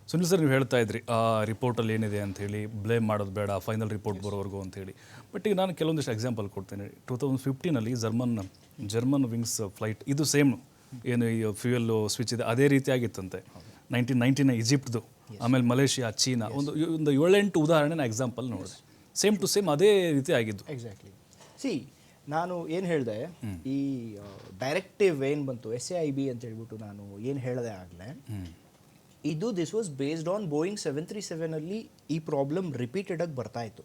Sunil sir, ನೀವು ಹೇಳ್ತಾ ಇದ್ರಿ ಆ ರಿಪೋರ್ಟಲ್ಲಿ ಏನಿದೆ ಅಂಥೇಳಿ ಬ್ಲೇಮ್ ಮಾಡೋದು ಬೇಡ, ಫೈನಲ್ ರಿಪೋರ್ಟ್ ಬರೋವರೆಗೂ ಅಂಥೇಳಿ. ಬಟ್ ಈಗ ನಾನು ಕೆಲವೊಂದಿಷ್ಟು ಎಕ್ಸಾಂಪಲ್ ಕೊಡ್ತೇನೆ. 2015 ಜರ್ಮನ್ ವಿಂಗ್ಸ್ ಫ್ಲೈಟ್, ಇದು ಸೇಮ್ ಏನು ಈ ಫ್ಯೂಯಲ್ ಸ್ವಿಚ್ ಇದೆ ಅದೇ ರೀತಿಯಾಗಿತ್ತಂತೆ. 1999 ಈಜಿಪ್ಟ್ದು, ಆಮೇಲೆ ಮಲೇಷಿಯಾ, ಚೀನಾ, ಒಂದು 7-8 ಉದಾಹರಣೆ ನಾನು ಎಕ್ಸಾಂಪಲ್ ನೋಡಿದೆ. ಸೇಮ್ ಟು ಸೇಮ್ ಅದೇ ರೀತಿ ಆಗಿದ್ದು. ಎಕ್ಸಾಕ್ಟ್ಲಿ. ಸಿ, ನಾನು ಏನು ಹೇಳಿದೆ, ಈ ಡೈರೆಕ್ಟಿವ್ ಏನು ಬಂತು SAIB ಅಂತ ಹೇಳ್ಬಿಟ್ಟು ನಾನು ಏನು ಹೇಳಿದೆ ಆಗಲೇ, this was based on Boeing 737 ಅಲ್ಲಿ ಈ ಪ್ರಾಬ್ಲಮ್ ರಿಪೀಟೆಡ್ ಆಗಿ ಬರ್ತಾ ಇತ್ತು.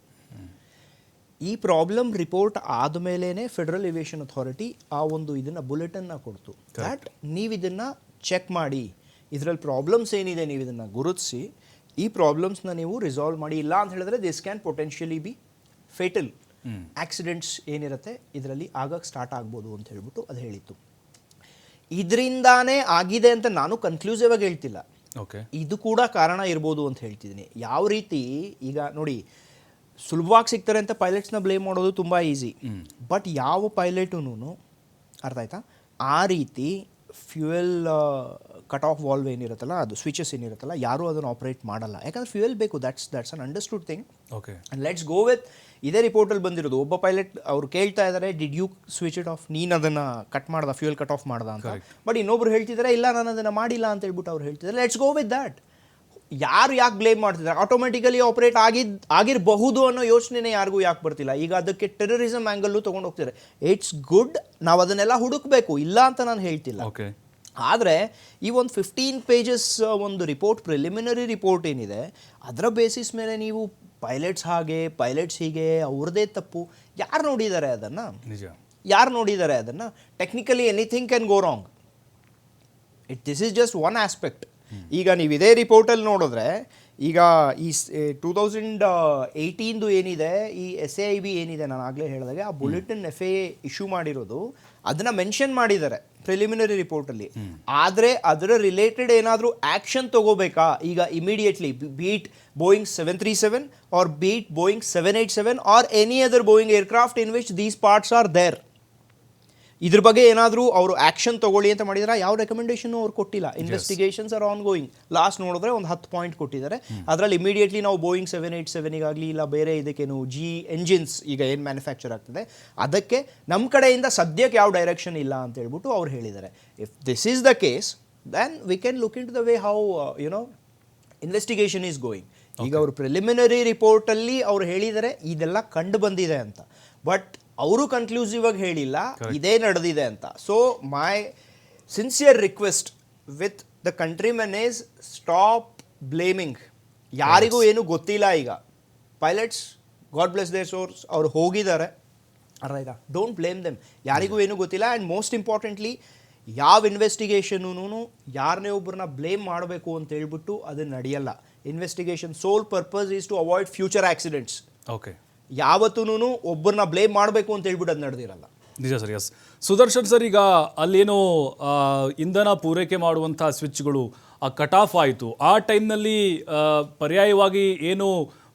ಈ ಪ್ರಾಬ್ಲಮ್ ರಿಪೋರ್ಟ್ ಆದಮೇಲೆ ಫೆಡರಲ್ ಏವಿಯೇಷನ್ ಅಥಾರಿಟಿ ಆ ಒಂದು ಇದನ್ನು ಬುಲೆಟನ್ನ ಕೊಡ್ತು. ದಟ್ ನೀವು ಇದನ್ನು ಚೆಕ್ ಮಾಡಿ, ಇದರಲ್ಲಿ ಪ್ರಾಬ್ಲಮ್ಸ್ ಏನಿದೆ ನೀವು ಇದನ್ನು ಗುರುತಿಸಿ ಈ ಪ್ರಾಬ್ಲಮ್ಸ್ನ ನೀವು ರಿಸಾಲ್ವ್ ಮಾಡಿ. ಇಲ್ಲ ಅಂತ ಹೇಳಿದ್ರೆ this can potentially B fatal. Accidents ಏನಿರುತ್ತೆ ಇದರಲ್ಲಿ ಆಗಕ್ಕೆ ಸ್ಟಾರ್ಟ್ ಆಗ್ಬೋದು ಅಂತ ಹೇಳ್ಬಿಟ್ಟು ಅದು ಹೇಳಿತ್ತು. ಇದರಿಂದಾನೇ ಆಗಿದೆ ಅಂತ ನಾನು ಕನ್ಕ್ಲೂಸಿವ್ ಆಗಿ ಹೇಳ್ತಿಲ್ಲ, ಇದು ಕೂಡ ಕಾರಣ ಇರ್ಬೋದು ಅಂತ ಹೇಳ್ತಿದ್ದೀನಿ. ಯಾವ ರೀತಿ ಈಗ ನೋಡಿ, ಸುಲಭವಾಗಿ ಸಿಗ್ತಾರೆ ಅಂತ ಪೈಲಟ್ಸ್ನ ಬ್ಲೇಮ್ ಮಾಡೋದು ತುಂಬ ಈಸಿ. ಬಟ್ ಯಾವ ಪೈಲಟೂ ಅರ್ಥ ಆಯ್ತಾ, ಆ ರೀತಿ ಫ್ಯೂಯಲ್ ಕಟ್ ಆಫ್ ವಾಲ್ವ್ ಏನಿರುತ್ತಲ್ಲ, ಅದು ಸ್ವಿಚಸ್ ಏನಿರುತ್ತಲ್ಲ, ಯಾರೂ ಅದನ್ನು ಆಪ್ರೇಟ್ ಮಾಡಲ್ಲ. ಯಾಕಂದ್ರೆ ಫ್ಯೂಯಲ್ ಬೇಕು. That's an understood thing. And let's go with ಇದೇ ರಿಪೋರ್ಟಲ್ಲಿ ಬಂದಿರೋದು. ಒಬ್ಬ ಪೈಲಟ್ ಅವ್ರು ಕೇಳ್ತಾ ಇದ್ದಾರೆ, did you switch it off, ನೀನು ಅದನ್ನು ಕಟ್ ಮಾಡ್ದ, ಫ್ಯೂಯಲ್ ಕಟ್ ಆಫ್ ಮಾಡ್ದ ಅಂತ. ಬಟ್ ಇನ್ನೊಬ್ರು ಹೇಳ್ತಿದ್ದಾರೆ, ಇಲ್ಲ ನಾನು ಅದನ್ನು ಮಾಡಿಲ್ಲ ಅಂತ ಹೇಳ್ಬಿಟ್ಟು ಅವ್ರು ಹೇಳ್ತಿದ್ದಾರೆ. Let's go with that. ಯಾರು ಯಾಕೆ ಬ್ಲೇಮ್ ಮಾಡ್ತಿದ್ದಾರೆ? ಆಟೋಮೆಟಿಕಲಿ ಆಪ್ರೇಟ್ ಆಗಿರಬಹುದು ಅನ್ನೋ ಯೋಚನೆನೇ ಯಾರಿಗೂ ಯಾಕೆ ಬರ್ತಿಲ್ಲ. ಈಗ ಅದಕ್ಕೆ ಟೆರರಿಸಮ್ ಆ್ಯಂಗಲ್ಲು ತೊಗೊಂಡು ಹೋಗ್ತಿದ್ದಾರೆ. ಇಟ್ಸ್ ಗುಡ್, ನಾವು ಅದನ್ನೆಲ್ಲ ಹುಡುಕಬೇಕು, ಇಲ್ಲ ಅಂತ ನಾನು ಹೇಳ್ತಿಲ್ಲ. ಆದರೆ ಈ ಒಂದು 15 ಪೇಜಸ್ ಒಂದು ರಿಪೋರ್ಟ್, ಪ್ರಿಲಿಮಿನರಿ ರಿಪೋರ್ಟ್ ಏನಿದೆ, ಅದರ ಬೇಸಿಸ್ ಮೇಲೆ ನೀವು ಪೈಲಟ್ಸ್ ಹೀಗೆ ಅವ್ರದ್ದೇ ತಪ್ಪು, ಯಾರು ನೋಡಿದ್ದಾರೆ ಅದನ್ನು? ಯಾರು ನೋಡಿದ್ದಾರೆ ಅದನ್ನು? Technically anything can go wrong. This is just one aspect. ಈಗ ನೀವು ಇದೇ ರಿಪೋರ್ಟಲ್ಲಿ ನೋಡಿದ್ರೆ, ಈಗ ಈ 2018 ಏನಿದೆ, ಈ SAIB ಏನಿದೆ, ನಾನು ಆಗಲೇ ಹೇಳಿದಾಗೆ ಆ ಬುಲೆಟಿನ್ FAA ಇಶ್ಯೂ ಮಾಡಿರೋದು ಅದನ್ನು ಮೆನ್ಷನ್ ಮಾಡಿದ್ದಾರೆ ಪ್ರಿಲಿಮಿನರಿ ರಿಪೋರ್ಟಲ್ಲಿ. ಆದರೆ ಅದರ ರಿಲೇಟೆಡ್ ಏನಾದರೂ ಆ್ಯಕ್ಷನ್ ತೊಗೋಬೇಕಾ ಈಗ immediately, be it Boeing 737 or be it Boeing 787 or any other Boeing aircraft in which these parts are there, ಇದ್ರ ಬಗ್ಗೆ ಏನಾದರೂ ಅವರು ಆ್ಯಕ್ಷನ್ ತೊಗೊಳ್ಳಿ ಅಂತ ಮಾಡಿದ್ರೆ ಯಾವ ರೆಕಮೆಂಡೇಷನ್ನು ಅವ್ರು ಕೊಟ್ಟಿಲ್ಲ. Investigations are on going. Last ನೋಡಿದ್ರೆ ಒಂದು 10 ಪಾಯಿಂಟ್ ಕೊಟ್ಟಿದ್ದಾರೆ. ಅದರಲ್ಲಿ ಇಮಿಡಿಯೇಟ್ಲಿ ನಾವು ಬೋಯಿಂಗ್ 787 ಇಲ್ಲ ಬೇರೆ ಇದಕ್ಕೇನು ಎಂಜಿನ್ಸ್ ಈಗ ಏನು ಮ್ಯಾನುಫ್ಯಾಕ್ಚರ್ ಆಗ್ತದೆ ಅದಕ್ಕೆ ನಮ್ಮ ಕಡೆಯಿಂದ ಸದ್ಯಕ್ಕೆ ಯಾವ ಡೈರೆಕ್ಷನ್ ಇಲ್ಲ ಅಂತ ಹೇಳ್ಬಿಟ್ಟು ಅವ್ರು ಹೇಳಿದ್ದಾರೆ. If this is the case, then we can look into the way how investigation is going. ಈಗ ಅವರು ಪ್ರಿಲಿಮಿನರಿ ರಿಪೋರ್ಟಲ್ಲಿ ಅವ್ರು ಹೇಳಿದ್ದಾರೆ ಇದೆಲ್ಲ ಕಂಡು ಬಂದಿದೆ ಅಂತ, ಬಟ್ ಅವರು ಕನ್ಕ್ಲೂಸಿವ್ ಆಗಿ ಹೇಳಿಲ್ಲ ಇದೇ ನಡೆದಿದೆ ಅಂತ. So my sincere request with the countrymen is stop blaming. ಯಾರಿಗೂ ಏನು ಗೊತ್ತಿಲ್ಲ. ಈಗ pilots, God bless their souls, ಅವ್ರು ಹೋಗಿದ್ದಾರೆ, ಅರ್ಥ ಆಯ್ತಾ? Don't blame them. ಯಾರಿಗೂ ಏನೂ ಗೊತ್ತಿಲ್ಲ. ಆ್ಯಂಡ್ ಮೋಸ್ಟ್ ಇಂಪಾರ್ಟೆಂಟ್ಲಿ, ಯಾವ ಇನ್ವೆಸ್ಟಿಗೇಷನೂ ಯಾರನ್ನೇ ಒಬ್ಬರನ್ನ ಬ್ಲೇಮ್ ಮಾಡಬೇಕು ಅಂತ ಹೇಳ್ಬಿಟ್ಟು ಅದು ನಡೆಯಲ್ಲ. Investigation sole purpose is to avoid future accidents. ಯಾವತ್ತೂ ಒಬ್ಬರನ್ನ ಬ್ಲೇಮ್ ಮಾಡಬೇಕು ಅಂತ ಹೇಳ್ಬಿಟ್ಟು ಅದು ನಡೆದಿರಲ್ಲ. ನಿಜ ಸರ್. ಎಸ್ ಸುದರ್ಶನ್ ಸರ್, ಈಗ ಅಲ್ಲೇನೋ ಇಂಧನ ಪೂರೈಕೆ ಮಾಡುವಂಥ ಸ್ವಿಚ್ಗಳು ಕಟ್ ಆಫ್ ಆಯಿತು. ಆ ಟೈಮ್ನಲ್ಲಿ ಪರ್ಯಾಯವಾಗಿ ಏನು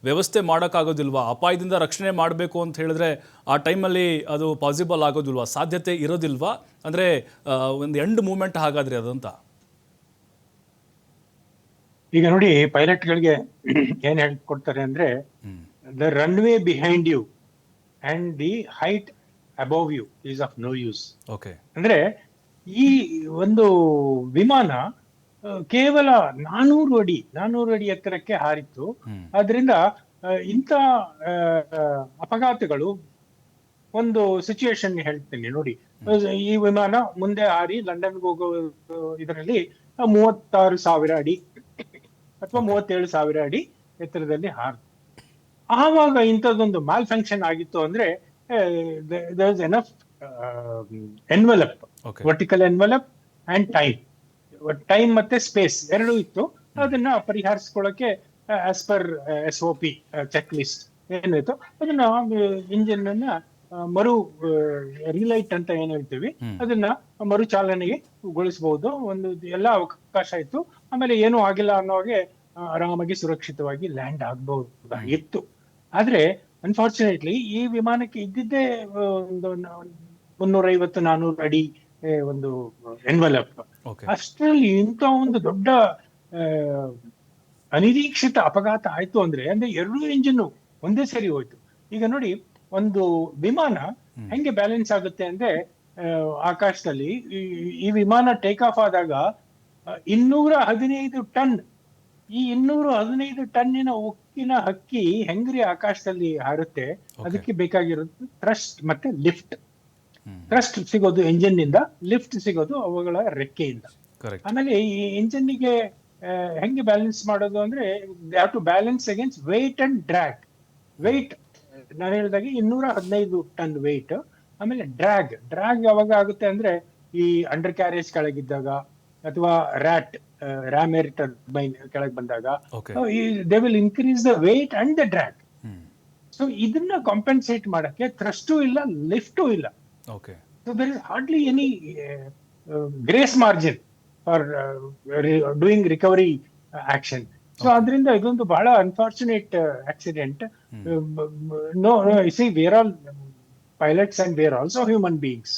ವ್ಯವಸ್ಥೆ ಮಾಡೋಕ್ಕಾಗೋದಿಲ್ವಾ? ಅಪಾಯದಿಂದ ರಕ್ಷಣೆ ಮಾಡಬೇಕು ಅಂತ ಹೇಳಿದ್ರೆ ಆ ಟೈಮಲ್ಲಿ ಅದು ಪಾಸಿಬಲ್ ಆಗೋದಿಲ್ವಾ? ಸಾಧ್ಯತೆ ಇರೋದಿಲ್ವಾ? ಅಂದರೆ ಒಂದು ಎಂಡ್ ಮೂಮೆಂಟ್ ಹಾಗಾದ್ರೆ ಅದಂತ. ಈಗ ನೋಡಿ, ಪೈಲಟ್ಗಳಿಗೆ ಏನು ಹೇಳ್ಕೊಡ್ತಾರೆ ಅಂದರೆ, the runway behind you and the height above you is of no use. ಅಂದ್ರೆ ಈ ಒಂದು ವಿಮಾನ ಕೇವಲ 400 ಅಡಿ ಎತ್ತರಕ್ಕೆ ಹಾರಿತ್ತು. ಆದ್ರಿಂದ ಇಂಥ ಅಪಘಾತಗಳು, ಒಂದು ಸಿಚುಯೇಷನ್ ಹೇಳ್ತೀನಿ ನೋಡಿ. ಈ ವಿಮಾನ ಮುಂದೆ ಹಾರಿ ಲಂಡನ್ಗೆ ಹೋಗೋ ಇದರಲ್ಲಿ 36,000 ಅಡಿ ಅಥವಾ 37,000 ಅಡಿ ಎತ್ತರದಲ್ಲಿ ಹಾರಿತು. ಆವಾಗ ಇಂಥದ್ದೊಂದು ಮಾಲ್ ಫಂಕ್ಷನ್ ಆಗಿತ್ತು ಅಂದ್ರೆ, enough envelope, vertical envelope and time ಮತ್ತೆ ಸ್ಪೇಸ್ ಎರಡೂ ಇತ್ತು. ಅದನ್ನ ಪರಿಹರಿಸ್ಕೊಳ್ಳಕ್ಕೆ as per SOP check list ಏನಿತ್ತು, ಅದನ್ನ ಇಂಜಿನ್ ಅನ್ನ ಮರು ರಿಲೈಟ್ ಅಂತ ಏನ್ ಹೇಳ್ತೀವಿ, ಅದನ್ನ ಮರು ಚಾಲನೆಗೆ ಗೊಳಿಸಬಹುದು. ಒಂದು ಎಲ್ಲ ಅವಕಾಶ ಇತ್ತು. ಆಮೇಲೆ ಏನೂ ಆಗಿಲ್ಲ ಅನ್ನೋಗೆ ಆರಾಮಾಗಿ ಸುರಕ್ಷಿತವಾಗಿ ಲ್ಯಾಂಡ್ ಆಗಬಹುದಾಗಿತ್ತು. ಆದ್ರೆ ಅನ್ಫಾರ್ಚುನೇಟ್ಲಿ ಈ ವಿಮಾನಕ್ಕೆ ಇದ್ದಿದ್ದೇ ಒಂದು 350-400 ಅಡಿ ಒಂದು ಎನ್ವೆಲಪ್. ಅಷ್ಟರಲ್ಲಿ ಇಂಥ ಒಂದು ದೊಡ್ಡ ಅನಿರೀಕ್ಷಿತ ಅಪಘಾತ ಆಯ್ತು ಅಂದ್ರೆ ಎರಡೂ ಇಂಜಿನ್ ಒಂದೇ ಸರಿ ಹೋಯ್ತು. ಈಗ ನೋಡಿ, ಒಂದು ವಿಮಾನ ಹೆಂಗೆ ಬ್ಯಾಲೆನ್ಸ್ ಆಗುತ್ತೆ ಅಂದ್ರೆ ಆಕಾಶದಲ್ಲಿ ಈ ವಿಮಾನ ಟೇಕ್ ಆಫ್ ಆದಾಗ 215 ಟನ್, ಈ 215 ಟನ್ನಿನ ಉಕ್ಕಿನ ಹಕ್ಕಿ ಹೆಂಗ್ರಿ ಆಕಾಶದಲ್ಲಿ ಹಾರುತ್ತೆ? ಅದಕ್ಕೆ ಬೇಕಾಗಿರೋದು ಥ್ರಸ್ಟ್ ಮತ್ತೆ ಲಿಫ್ಟ್. ಥ್ರಸ್ಟ್ ಸಿಗೋದು ಎಂಜಿನ್ ನಿಂದ, ಲಿಫ್ಟ್ ಸಿಗೋದು ಅವುಗಳ ರೆಕ್ಕೆಯಿಂದ. ಆಮೇಲೆ ಈ ಇಂಜಿನ್ ಗೆ ಹೆಂಗೆ ಬ್ಯಾಲೆನ್ಸ್ ಮಾಡೋದು ಅಂದ್ರೆ have to balance against weight and drag. Weight ನಾನು ಹೇಳಿದಾಗ 215 ಟನ್ ವೇಟ್. ಆಮೇಲೆ ಡ್ರ್ಯಾಗ್ ಯಾವಾಗ ಆಗುತ್ತೆ ಅಂದ್ರೆ ಈ ಅಂಡರ್ ಕ್ಯಾರೇಜ್ ಕೆಳಗಿದ್ದಾಗ, ಅಥವಾ ರ್ಯಾಮ್ ಏರ್ ಟರ್ಬೈನ್ ಕೆಳಗೆ ಬಂದಾಗ they will increase the weight and the drag. So ಇದನ್ನ ಕಾಂಪೆನ್ಸೇಟ್ ಮಾಡಕ್ಕೆ ಥ್ರಸ್ಟು ಇಲ್ಲ, ಲಿಫ್ಟು ಇಲ್ಲ. So there is hardly any grace margin for doing recovery action. So ಅದರಿಂದ ಇದೊಂದು ಬಹಳ unfortunate accident. No, see, we're all pilots and we are also human beings.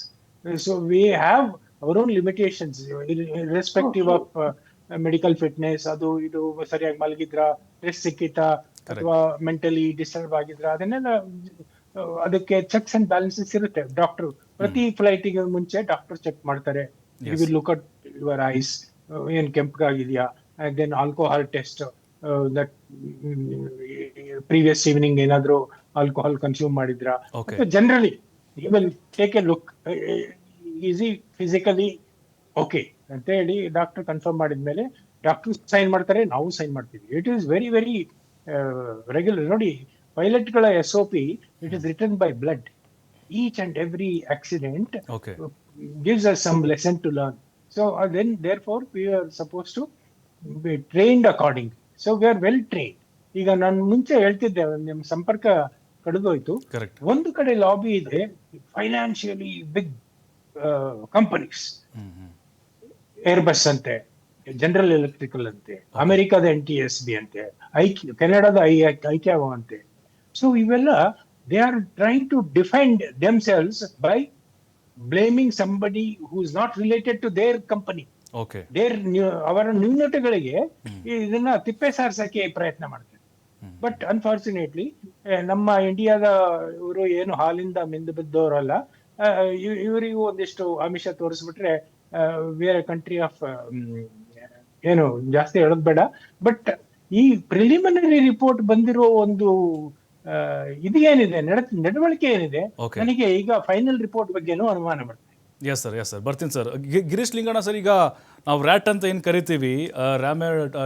So we have our own limitations irrespective of medical fitness. ಅದು ಇದು ಸರಿಯಾಗಿ ಮಲಗಿದ್ರ, rest ಸಿಕ್ಕಿತಾ, ಅಥವಾ mentally disturb ಆಗಿದ್ರ, ಅದನ್ನೆಲ್ಲ ಅದಕ್ಕೆ ಚೆಕ್ಸ್ ಅಂಡ್ ಬ್ಯಾಲೆನ್ಸಸ್ ಇರುತ್ತೆ. ಡಾಕ್ಟರ್ ಪ್ರತಿ ಫ್ಲೈಟಿಗೆ ಮುಂಚೆ ಡಾಕ್ಟರ್ ಚೆಕ್ ಮಾಡ್ತಾರೆ. You will look at your eyes, ಏನ್ ಕೆಂಪಗಾಗಿದೆಯಾ, and then alcohol test, that previous evening ಏನಾದ್ರು ಆಲ್ಕೋಹಾಲ್ ಕನ್ಸ್ಯೂಮ್ ಮಾಡಿದ್ರ. Generally you will take a look, is he physically okay ಅಂತ ಹೇಳಿ ಡಾಕ್ಟರ್ ಕನ್ಫರ್ಮ್ ಮಾಡಿದ್ಮೇಲೆ ಡಾಕ್ಟರ್ ಸೈನ್ ಮಾಡ್ತಾರೆ, ನಾವು ಸೈನ್ ಮಾಡ್ತೀವಿ. It is very very regular. ನೋಡಿ, ಪೈಲಟ್ಗಳ SOP, it is written by blood. Each and every accident gives us some lesson to learn. So then therefore we are supposed to be trained accordingly. So we are well trained. ಈಗ ನಾನು ಮುಂಚೆ ಹೇಳ್ತಿದ್ದೆ, ನಿಮ್ಮ ಸಂಪರ್ಕ ಕಡಿದೋಯ್ತು. ಒಂದು ಕಡೆ lobby ಇದೆ, financially big companies, Airbus ಅಂತೆ, ಜನರಲ್ ಎಲೆಕ್ಟ್ರಿಕಲ್ ಅಂತೆ, ಅಮೆರಿಕಾದ NTSB ಅಂತೆ, ಕೆನಡಾದ ಐಕ್ಯಾವೋ ಅಂತೆ. ಸೊ ಇವೆಲ್ಲ they are trying to defend themselves by blaming somebody who is not related to their company. ಅವರ ನ್ಯೂನತೆಗಳಿಗೆ ಇದನ್ನ ತಿಪ್ಪೆ ಸಾರ್ಸಕ್ಕೆ ಪ್ರಯತ್ನ ಮಾಡ್ತಾರೆ. ಬಟ್ ಅನ್ಫಾರ್ಚುನೇಟ್ಲಿ ನಮ್ಮ ಇಂಡಿಯಾದ ಇವರು ಏನು ಹಾಲಿಂದ ಮಿಂದು ಬಿದ್ದವರಲ್ಲ. ಇವರಿಗೂ ಒಂದಿಷ್ಟು ಆಮಿಷ ತೋರಿಸ್ಬಿಟ್ರೆ ಬೇರೆ ಕಂಟ್ರಿ ಆಫ್ ಏನು ಜಾಸ್ತಿ ಹೇಳೋದ್ ಬೇಡ. ಬಟ್ ಈ ಪ್ರಿಲಿಮಿನರಿ ರಿಪೋರ್ಟ್ ಬಂದಿರೋ ಒಂದು ಇದು ಏನಿದೆ, ನಡವಳಿಕೆ ಏನಿದೆ, ನನಗೆ ಈಗ ಫೈನಲ್ ರಿಪೋರ್ಟ್ ಬಗ್ಗೆನೂ ಅನುಮಾನ ಬರ್ತದೆ. ಎಸ್ ಸರ್ ಬರ್ತೀನಿ ಸರ್. ಗಿರೀಶ್ ಲಿಂಗಣ್ಣ ಸರ್, ಈಗ ನಾವು ರ್ಯಾಟ್ ಅಂತ ಏನು ಕರಿತೀವಿ, ರ್ಯಾಮ್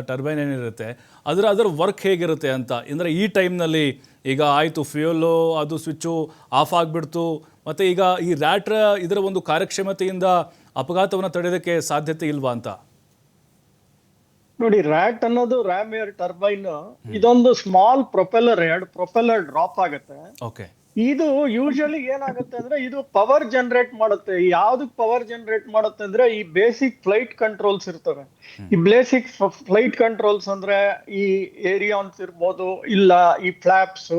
ಟರ್ಬೈನ್ ಏನಿರುತ್ತೆ, ಅದರ ವರ್ಕ್ ಹೇಗಿರುತ್ತೆ ಅಂತ. ಅಂದರೆ ಈ ಟೈಮ್ನಲ್ಲಿ ಈಗ ಆಯಿತು, ಫ್ಯೂಯಲ್ಲು ಅದು ಸ್ವಿಚ್ಚು ಆಫ್ ಆಗಿಬಿಡ್ತು, ಮತ್ತು ಈಗ ಈ ರ್ಯಾಟ್ ಇದರ ಒಂದು ಕಾರ್ಯಕ್ಷಮತೆಯಿಂದ ಅಪಘಾತವನ್ನು ತಡೆಯೋದಕ್ಕೆ ಸಾಧ್ಯತೆ ಇಲ್ವಾ ಅಂತ. ನೋಡಿ, ರ್ಯಾಟ್ ಅನ್ನೋದು ರ್ಯಾಮ್ ಏರ್ ಟರ್ಬೈನ್, ಇದೊಂದು ಸ್ಮಾಲ್ ಪ್ರೊಪೆಲ್ಲರ್, 2 ಪ್ರೊಪೆಲ್ಲರ್ ಡ್ರಾಪ್ ಆಗುತ್ತೆ. ಇದು ಯೂಶಲಿ ಏನಾಗುತ್ತೆ ಅಂದ್ರೆ ಇದು ಪವರ್ ಜನರೇಟ್ ಮಾಡುತ್ತೆ. ಯಾವ್ದಕ್ ಪವರ್ ಜನರೇಟ್ ಮಾಡುತ್ತೆ ಅಂದ್ರೆ ಈ ಬೇಸಿಕ್ ಫ್ಲೈಟ್ ಕಂಟ್ರೋಲ್ಸ್ ಇರ್ತವೆ. ಈ ಬೇಸಿಕ್ ಫ್ಲೈಟ್ ಕಂಟ್ರೋಲ್ಸ್ ಅಂದ್ರೆ ಈ ಏರಿಯಾನ್ಸ್ ಇರ್ಬೋದು, ಇಲ್ಲ ಈ ಫ್ಲಾಪ್ಸ್,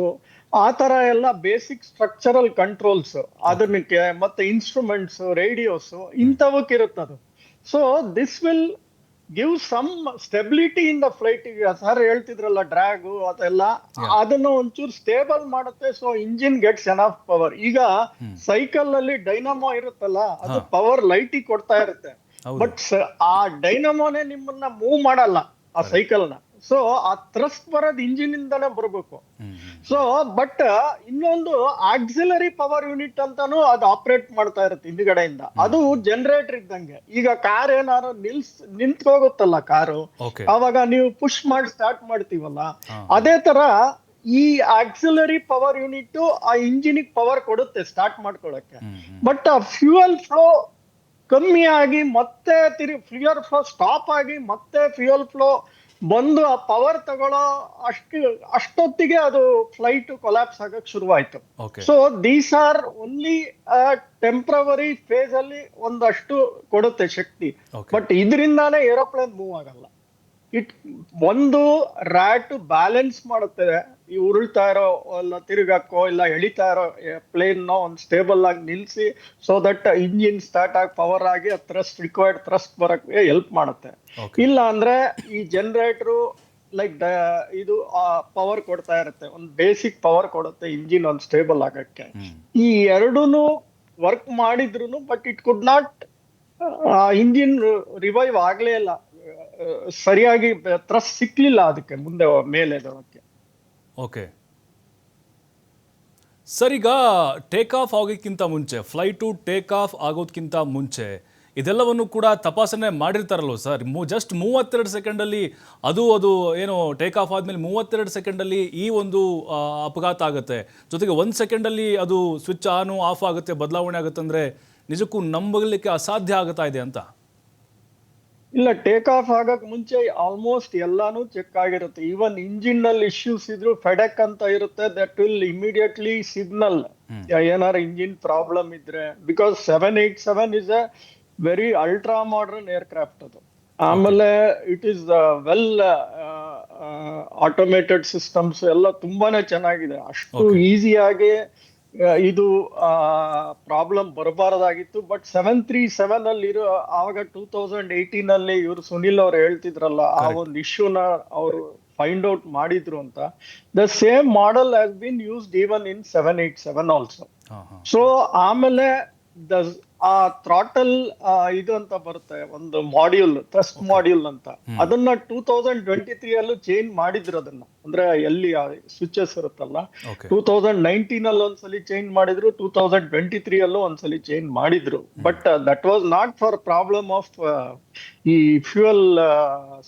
ಆ ತರ ಎಲ್ಲ ಬೇಸಿಕ್ ಸ್ಟ್ರಕ್ಚರಲ್ ಕಂಟ್ರೋಲ್ಸ್, ಅದಕ್ಕೆ ಮತ್ತೆ ಇನ್ಸ್ಟ್ರೂಮೆಂಟ್ಸ್, ರೇಡಿಯೋಸ್, ಇಂಥವಕ್ಕೆ ಇರುತ್ತದು. So this will give some stability in the flight. Sir ಹೇಳ್ತಿದ್ರಲ್ಲ ಡ್ರ್ಯಾಗು ಅದೆಲ್ಲ, ಅದನ್ನು ಒಂಚೂರು ಸ್ಟೇಬಲ್ ಮಾಡುತ್ತೆ. So engine gets enough power. ಈಗ ಸೈಕಲ್ ಅಲ್ಲಿ ಡೈನಮೋ ಇರುತ್ತಲ್ಲ, ಅದು ಪವರ್ ಲೈಟಿಗೆ ಕೊಡ್ತಾ ಇರುತ್ತೆ. ಬಟ್ ಆ ಡೈನಮೋನೇ ನಿಮ್ಮನ್ನ ಮೂವ್ ಮಾಡಲ್ಲ, ಆ ಸೈಕಲ್ ನ. ಸೊ ಆ ಥ್ರಸ್ಟ್ ಬರೋದು ಇಂಜಿನ್ ಇಂದಾನೆ ಬರ್ಬೇಕು. ಸೊ ಬಟ್ ಇನ್ನೊಂದು ಆಕ್ಸಿಲರಿ ಪವರ್ ಯೂನಿಟ್ ಅಂತಾನು ಅದು ಆಪರೇಟ್ ಮಾಡ್ತಾ ಇರುತ್ತೆ ಹಿಂದ್ಗಡೆಯಿಂದ. ಅದು ಜನರೇಟರ್ ಇದ್ದಂಗೆ. ಈಗ ಕಾರ್ ಏನಾದ್ರು ನಿಂತ್ಕೋಗುತ್ತಲ್ಲ ಕಾರು, ಅವಾಗ ನೀವು ಪುಷ್ ಮಾಡಿ ಸ್ಟಾರ್ಟ್ ಮಾಡ್ತೀವಲ್ಲ, ಅದೇ ತರ ಈ ಆಕ್ಸಿಲರಿ ಪವರ್ ಯೂನಿಟ್ ಆ ಇಂಜಿನ್ ಪವರ್ ಕೊಡುತ್ತೆ ಸ್ಟಾರ್ಟ್ ಮಾಡ್ಕೊಳಕ್ಕೆ. ಬಟ್ ಆ ಫ್ಯೂಯಲ್ ಫ್ಲೋ ಕಮ್ಮಿ ಆಗಿ ಮತ್ತೆ ಫ್ಯೂಯಲ್ ಫ್ಲೋ ಸ್ಟಾಪ್ ಆಗಿ ಮತ್ತೆ ಫ್ಯೂಯಲ್ ಫ್ಲೋ ಬಂದು ಆ ಪವರ್ ತಗೊಳ್ಳೋ ಅಷ್ಟೊತ್ತಿಗೆ ಅದು ಫ್ಲೈಟ್ ಕೊಲ್ಯಾಪ್ಸ್ ಆಗಕ್ ಶುರುವಾಯ್ತು. So these are only temporary phase ಅಲ್ಲಿ ಒಂದಷ್ಟು ಕೊಡುತ್ತೆ ಶಕ್ತಿ, ಬಟ್ ಇದರಿಂದಾನೇ ಏರೋಪ್ಲೇನ್ ಮೂವ್ ಆಗಲ್ಲ. ಒಂದು ರ್ಯಾಟ್ ಬ್ಯಾಲೆನ್ಸ್ ಮಾಡುತ್ತೆ, ಈ ಉರುಳ್ತಾ ಇರೋ ಇಲ್ಲ ತಿರುಗಕ್ಕೋ ಇಲ್ಲ ಎಳಿತಾ ಇರೋ ಪ್ಲೇನ್ ಒಂದು ಸ್ಟೇಬಲ್ ಆಗಿ ನಿಲ್ಸಿ, ಸೊ ದಟ್ ಇಂಜಿನ್ ಸ್ಟಾರ್ಟ್ ಆಗಿ ಪವರ್ ಆಗಿ ಥ್ರಸ್ಟ್ ರಿಕ್ವೈರ್ಡ್ ಥ್ರಸ್ಟ್ ಬರಕ್ಕೆ ಹೆಲ್ಪ್ ಮಾಡುತ್ತೆ. ಇಲ್ಲ ಅಂದ್ರೆ ಈ ಜನರೇಟರು ಲೈಕ್ ಇದು ಪವರ್ ಕೊಡ್ತಾ ಇರುತ್ತೆ, ಒಂದು ಬೇಸಿಕ್ ಪವರ್ ಕೊಡುತ್ತೆ ಇಂಜಿನ್ ಒಂದು ಸ್ಟೇಬಲ್ ಆಗಕ್ಕೆ. ಈ ಎರಡೂನು ವರ್ಕ್ ಮಾಡಿದ್ರು but it could not, engine revive ಆಗ್ಲೇ ಇಲ್ಲ, ಸರಿಯಾಗಿ ಥ್ರಸ್ಟ್ ಸಿಕ್ಲಿಲ್ಲ ಅದಕ್ಕೆ ಮುಂದೆ ಮೇಲೆ ಬರೋಕ್ಕೆ. ಓಕೆ ಸರ್, ಈಗ ಟೇಕ್ ಆಫ್ ಆಗೋಕ್ಕಿಂತ ಮುಂಚೆ, ಫ್ಲೈಟು ಟೇಕ್ ಆಫ್ ಆಗೋದಕ್ಕಿಂತ ಮುಂಚೆ ಇದೆಲ್ಲವನ್ನು ಕೂಡ ತಪಾಸಣೆ ಮಾಡಿರ್ತಾರಲ್ವ ಸರ್? ಜಸ್ಟ್ 32 ಸೆಕೆಂಡಲ್ಲಿ ಅದು ಏನು ಟೇಕ್ ಆಫ್ ಆದಮೇಲೆ 32 ಸೆಕೆಂಡಲ್ಲಿ ಈ ಒಂದು ಅಪಘಾತ ಆಗುತ್ತೆ, ಜೊತೆಗೆ 1 ಸೆಕೆಂಡಲ್ಲಿ ಅದು ಸ್ವಿಚ್ ಆನು ಆಫ್ ಆಗುತ್ತೆ, ಬದಲಾವಣೆ ಆಗುತ್ತೆ ಅಂದರೆ ನಿಜಕ್ಕೂ ನಂಬಲಿಕ್ಕೆ ಅಸಾಧ್ಯ ಆಗುತ್ತಾ ಇದೆ ಅಂತ? ಇಲ್ಲ, ಟೇಕ್ ಆಫ್ ಆಗಕ್ ಮುಂಚೆ ಆಲ್ಮೋಸ್ಟ್ ಎಲ್ಲಾನು ಚೆಕ್ ಆಗಿರುತ್ತೆ. ಈವನ್ ಇಂಜಿನ್ ನಲ್ಲಿ ಇಶ್ಯೂಸ್ ಇದ್ರು ಫೆಡೆಕ್ ಅಂತ ಇರುತ್ತೆ, ದಟ್ ವಿಲ್ ಇಮಿಡಿಯೇಟ್ಲಿ ಸಿಗ್ನಲ್ ಏನಾರ ಇಂಜಿನ್ ಪ್ರಾಬ್ಲಮ್ ಇದ್ರೆ. Because 787 is A very ultra modern aircraft ಅದು. ಆಮೇಲೆ it is well automated systems ಎಲ್ಲ ತುಂಬಾನೇ ಚೆನ್ನಾಗಿದೆ. ಅಷ್ಟು ಈಸಿಯಾಗಿ ಇದು ಪ್ರಾಬ್ಲಮ್ ಬರಬಾರದಾಗಿತ್ತು. ಬಟ್ 737 ಅಲ್ಲಿ ಇರೋ ಆವಾಗ 2018 ಅಲ್ಲಿ ಇವರು ಸುನಿಲ್ ಅವ್ರು ಹೇಳ್ತಿದ್ರಲ್ಲ, ಆ ಒಂದು ಇಶ್ಯೂನ ಅವರು ಫೈಂಡ್ ಔಟ್ ಮಾಡಿದ್ರು ಅಂತ. The same model has been used even in 787 also. So ಆಮೇಲೆ ಆ ಥ್ರಾಟಲ್ ಇದು ಅಂತ ಬರುತ್ತೆ, ಒಂದು ಮಾಡ್ಯೂಲ್, ಥ್ರಸ್ಟ್ ಮಾಡ್ಯೂಲ್ ಅಂತ, ಅದನ್ನ 2023 ಅಲ್ಲೂ ಚೇಂಜ್ ಮಾಡಿದ್ರು. ಅದನ್ನ ಅಂದ್ರೆ ಎಲ್ಲಿ ಸ್ವಿಚಸ್ ಇರುತ್ತಲ್ಲ, 2019 ಅಲ್ಲಿ ಒಂದ್ಸಲಿ ಚೇಂಜ್ ಮಾಡಿದ್ರು, 2023 ಅಲ್ಲೂ ಒಂದ್ಸಲಿ ಚೇಂಜ್ ಮಾಡಿದ್ರು. But that was not for problem of ಈ ಫ್ಯೂಯಲ್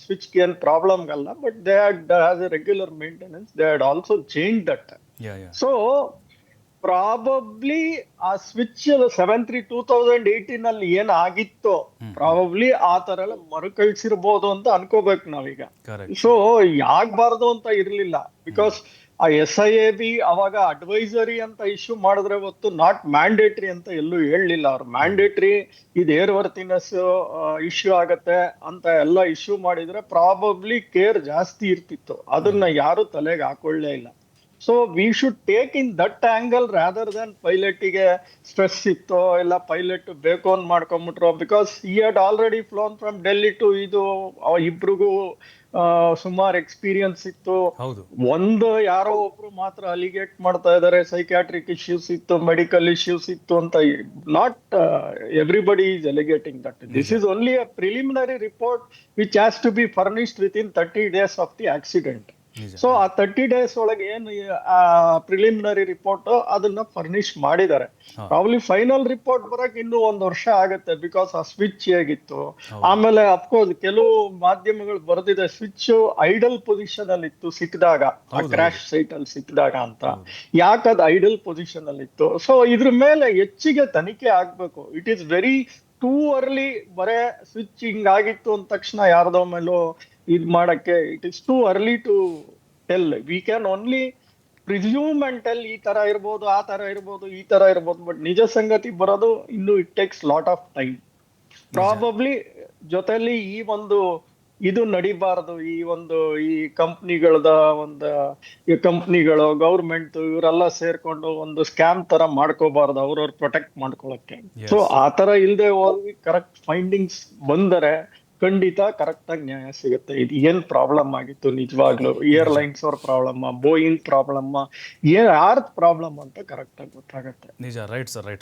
ಸ್ವಿಚ್ ಏನ್ ಪ್ರಾಬ್ಲಮ್ ಅಲ್ಲ, but they had as A regular maintenance they had also change that. So probably ಆ ಸ್ವಿಚ್ 2018 ಅಲ್ಲಿ ಏನ್ ಆಗಿತ್ತೋ ಪ್ರಾಬಬ್ಲಿ ಆ ತರ ಎಲ್ಲ ಮರುಕಳಿಸಿರ್ಬೋದು ಅಂತ ಅನ್ಕೋಬೇಕು ನಾವೀಗ. ಸೊ ಯಾಗ್ಬಾರ್ದು ಅಂತ ಇರ್ಲಿಲ್ಲ, ಬಿಕಾಸ್ ಆ SIAB ಅವಾಗ ಅಡ್ವೈಸರಿ ಅಂತ ಇಶ್ಯೂ ಮಾಡಿದ್ರೆ ಹೊತ್ತು ನಾಟ್ ಮ್ಯಾಂಡೇಟ್ರಿ ಅಂತ ಎಲ್ಲೂ ಹೇಳಲಿಲ್ಲ ಅವ್ರು. ಮ್ಯಾಂಡೇಟ್ರಿ ಇದು ಏರ್ ವರ್ತಿನೆಸ್ ಇಶ್ಯೂ ಆಗತ್ತೆ ಅಂತ ಎಲ್ಲ ಇಶ್ಯೂ ಮಾಡಿದ್ರೆ ಪ್ರಾಬಬ್ಲಿ ಕೇರ್ ಜಾಸ್ತಿ ಇರ್ತಿತ್ತು. ಅದನ್ನ ಯಾರು ತಲೆಗೆ ಹಾಕೊಳ್ಳೇ ಇಲ್ಲ. So we should take in that angle rather than ಪೈಲಟ್ಗೆ ಸ್ಟ್ರೆಸ್ ಇತ್ತು, ಇಲ್ಲ ಪೈಲಟ್ ಬೇಕು ಅಂತ ಮಾಡ್ಕೊಂಡ್ಬಿಟ್ರು. Because he had already flown from Delhi to ಇದು, ಇಬ್ರಿಗೂ ಸುಮಾರು ಎಕ್ಸ್ಪೀರಿಯನ್ಸ್ ಇತ್ತು. ಒಂದು ಯಾರೋ ಒಬ್ರು ಮಾತ್ರ ಅಲಿಗೇಟ್ ಮಾಡ್ತಾ ಇದಾರೆ ಸೈಕ್ಯಾಟ್ರಿಕ್ ಇಶ್ಯೂಸ್ ಇತ್ತು, ಮೆಡಿಕಲ್ ಇಶ್ಯೂಸ್ ಇತ್ತು ಅಂತ. Not everybody is allegating that. This is only a preliminary report which has to be furnished with in 30 days of the accident. So ಆ 30 days ಒಳಗೆ ಏನು ಪ್ರಿಲಿಮಿನರಿ ರಿಪೋರ್ಟ್ ಅದನ್ನ furnish ಮಾಡಿದ್ದಾರೆ. Probably final report ಬರಕ್ ಇನ್ನೂ 1 ವರ್ಷ ಆಗತ್ತೆ, ಬಿಕಾಸ್ ಆ ಸ್ವಿಚ್ ಹೇಗಿತ್ತು. ಆಮೇಲೆ ಅಫ್ಕೋರ್ಸ್ ಕೆಲವು ಮಾಧ್ಯಮಗಳು ಬರೆದಿದೆ ಸ್ವಿಚ್ ಐಡಲ್ ಪೊಸಿಷನ್ ಅಲ್ಲಿ ಇತ್ತು ಸಿಕ್ಕಿದಾಗ, ಆ ಕ್ರಾಶ್ ಸೈಟ್ ಅಲ್ಲಿ ಸಿಕ್ಕಿದಾಗ ಅಂತ. ಯಾಕದ್ ಐಡಲ್ ಪೊಸಿಷನ್ ಅಲ್ಲಿ ಇತ್ತು? ಸೊ ಇದ್ರ ಮೇಲೆ ಹೆಚ್ಚಿಗೆ ತನಿಖೆ ಆಗ್ಬೇಕು. It is very too early ಬರೇ ಸ್ವಿಚ್ ಹಿಂಗಾಗಿತ್ತು ಅಂದ ತಕ್ಷಣ ಯಾರ್ದೋ ಮೇಲೂ ಇದ್ ಮಾಡಕ್ಕೆ. It is too early to tell. We can only presume and tell ಈ ತರ ಇರ್ಬೋದು, ಆ ತರ ಇರ್ಬೋದು, ಈ ತರ ಇರ್ಬೋದು. ಬಟ್ ನಿಜ ಸಂಗತಿ ಬರೋದು ಇನ್ನು it takes lot of time. Probably ಜೊತೆಲಿ ಈ ಒಂದು ಇದು ನಡಿಬಾರದು. ಈ ಕಂಪ್ನಿಗಳದ ಈ ಕಂಪ್ನಿಗಳು ಗೌರ್ಮೆಂಟ್ ಇವರೆಲ್ಲ ಸೇರ್ಕೊಂಡು ಒಂದು ಸ್ಕ್ಯಾಮ್ ತರ ಮಾಡ್ಕೋಬಾರ್ದು ಅವ್ರವ್ರು ಪ್ರೊಟೆಕ್ಟ್ ಮಾಡ್ಕೊಳಕ್ಕೆ. ಸೊ ಆ ತರ ಇಲ್ದೆ ಹೋಗಿ ಕರೆಕ್ಟ್ ಫೈಂಡಿಂಗ್ಸ್ ಬಂದರೆ ಖಂಡಿತ ಕರೆಕ್ಟ್ ಆಗಿ ನ್ಯಾಯ ಸಿಗುತ್ತೆ. ಇದು ಏನ್ ಪ್ರಾಬ್ಲಮ್ ಆಗಿತ್ತು ನಿಜವಾಗ್ಲು, ಏರ್ಲೈನ್ಸ್ ಅವ್ರ ಪ್ರಾಬ್ಲಮ್, ಬೋಯಿಂಗ್ ಪ್ರಾಬ್ಲಮ್, ಯಾರ್ದ್ ಪ್ರಾಬ್ಲಮ್ ಅಂತ ಕರೆಕ್ಟ್ ಆಗಿ ಗೊತ್ತಾಗತ್ತೆ. ನಿಜ, ರೈಟ್ ಸರ್, ರೈಟ್.